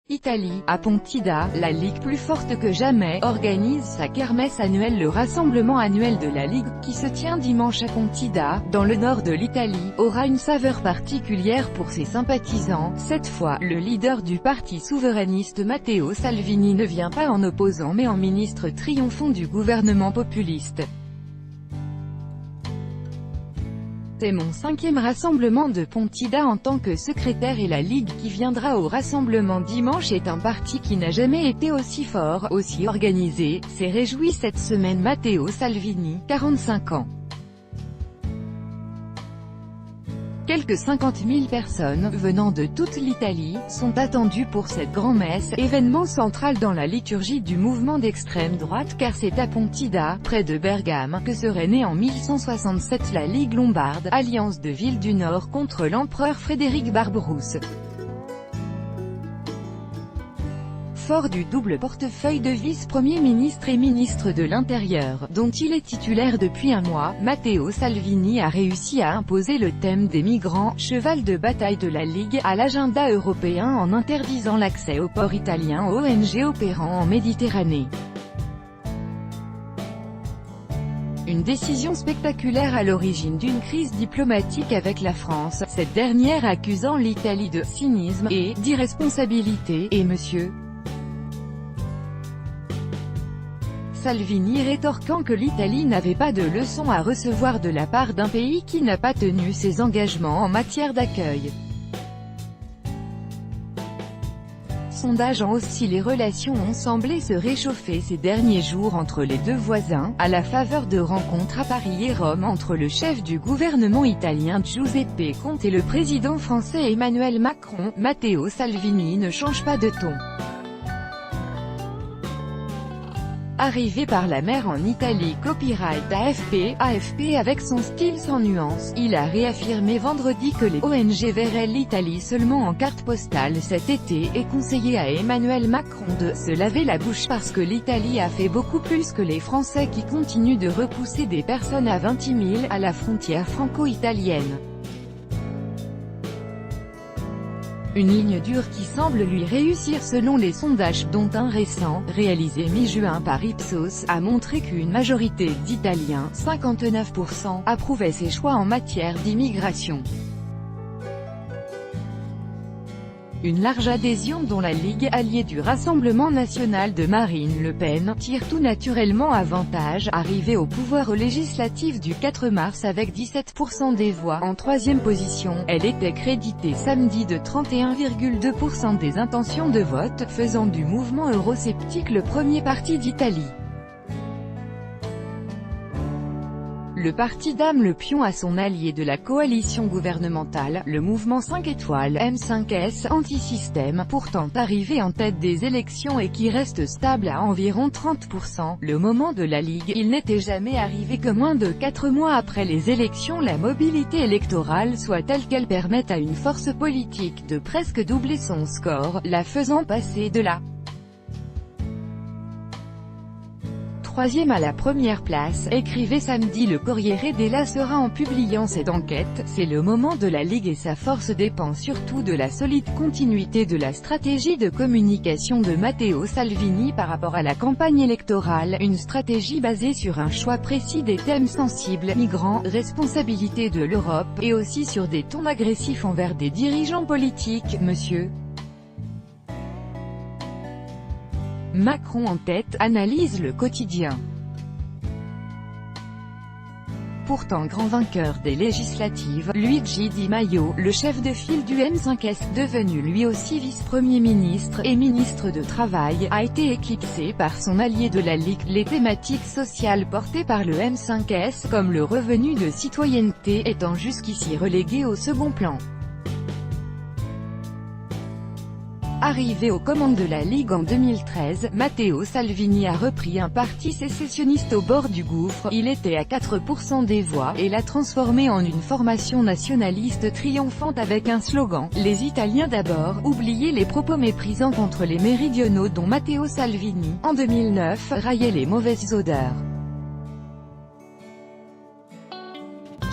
Italie, à Pontida, la Ligue plus forte que jamais, organise sa kermesse annuelle. Le rassemblement annuel de la Ligue, qui se tient dimanche à Pontida, dans le nord de l'Italie, aura une saveur particulière pour ses sympathisants. Cette fois, le leader du parti souverainiste Matteo Salvini ne vient pas en opposant mais en ministre triomphant du gouvernement populiste. C'est mon 5e rassemblement de Pontida en tant que secrétaire et la Ligue qui viendra au rassemblement dimanche est un parti qui n'a jamais été aussi fort, aussi organisé, s'est réjoui cette semaine Matteo Salvini, 45 ans. Quelques 50 000 personnes, venant de toute l'Italie, sont attendues pour cette grand-messe, événement central dans la liturgie du mouvement d'extrême droite car c'est à Pontida, près de Bergame, que serait née en 1167 la Ligue lombarde, alliance de villes du Nord contre l'empereur Frédéric Barberousse. Fort du double portefeuille de vice-premier ministre et ministre de l'Intérieur, dont il est titulaire depuis un mois, Matteo Salvini a réussi à imposer le thème des migrants, cheval de bataille de la Ligue, à l'agenda européen en interdisant l'accès aux ports italiens aux ONG opérant en Méditerranée. Une décision spectaculaire à l'origine d'une crise diplomatique avec la France, cette dernière accusant l'Italie de « cynisme » et « d'irresponsabilité » et M. Salvini rétorquant que l'Italie n'avait pas de leçons à recevoir de la part d'un pays qui n'a pas tenu ses engagements en matière d'accueil. Sondage en hausse. Si les relations ont semblé se réchauffer ces derniers jours entre les deux voisins, à la faveur de rencontres à Paris et Rome entre le chef du gouvernement italien Giuseppe Conte et le président français Emmanuel Macron, Matteo Salvini ne change pas de ton. Arrivé par la mer en Italie, copyright AFP avec son style sans nuance, il a réaffirmé vendredi que les ONG verraient l'Italie seulement en carte postale cet été, et conseillé à Emmanuel Macron de « se laver la bouche » parce que l'Italie a fait beaucoup plus que les Français qui continuent de repousser des personnes à Ventimille, à la frontière franco-italienne. Une ligne dure qui semble lui réussir selon les sondages, dont un récent, réalisé mi-juin par Ipsos, a montré qu'une majorité d'Italiens, 59%, approuvait ses choix en matière d'immigration. Une large adhésion dont la Ligue, alliée du Rassemblement national de Marine Le Pen, tire tout naturellement avantage, arrivée au pouvoir législatif du 4 mars avec 17% des voix. En 3e position, elle était créditée samedi de 31,2% des intentions de vote, faisant du mouvement eurosceptique le premier parti d'Italie. Le parti dame le pion à son allié de la coalition gouvernementale, le mouvement 5 étoiles M5S anti-système, pourtant arrivé en tête des élections et qui reste stable à environ 30%. Le moment de la Ligue, il n'était jamais arrivé que moins de 4 mois après les élections la mobilité électorale soit telle qu'elle permette à une force politique de presque doubler son score, la faisant passer de la 3e à la première place, écrivait samedi le Corriere della Sera en publiant cette enquête. C'est le moment de la Ligue et sa force dépend surtout de la solide continuité de la stratégie de communication de Matteo Salvini par rapport à la campagne électorale, une stratégie basée sur un choix précis des thèmes sensibles, migrants, responsabilité de l'Europe, et aussi sur des tons agressifs envers des dirigeants politiques. Monsieur Macron en tête, analyse Le Quotidien. Pourtant grand vainqueur des législatives, Luigi Di Maio, le chef de file du M5S, devenu lui aussi vice-premier ministre et ministre de Travail, a été éclipsé par son allié de la Ligue. Les thématiques sociales portées par le M5S, comme le revenu de citoyenneté, étant jusqu'ici reléguées au second plan. Arrivé aux commandes de la Ligue en 2013, Matteo Salvini a repris un parti sécessionniste au bord du gouffre, il était à 4% des voix, et l'a transformé en une formation nationaliste triomphante avec un slogan « Les Italiens d'abord », oubliez les propos méprisants contre les méridionaux dont Matteo Salvini, en 2009, raillait les mauvaises odeurs.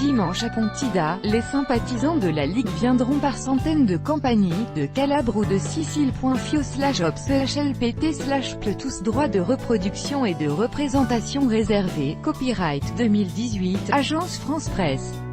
Dimanche à Pontida, les sympathisants de la Ligue viendront par centaines de Campanie, de Calabre ou de Sicile. FIO/OP/LPT/ tous droits de reproduction et de représentation réservés. Copyright 2018, Agence France Presse.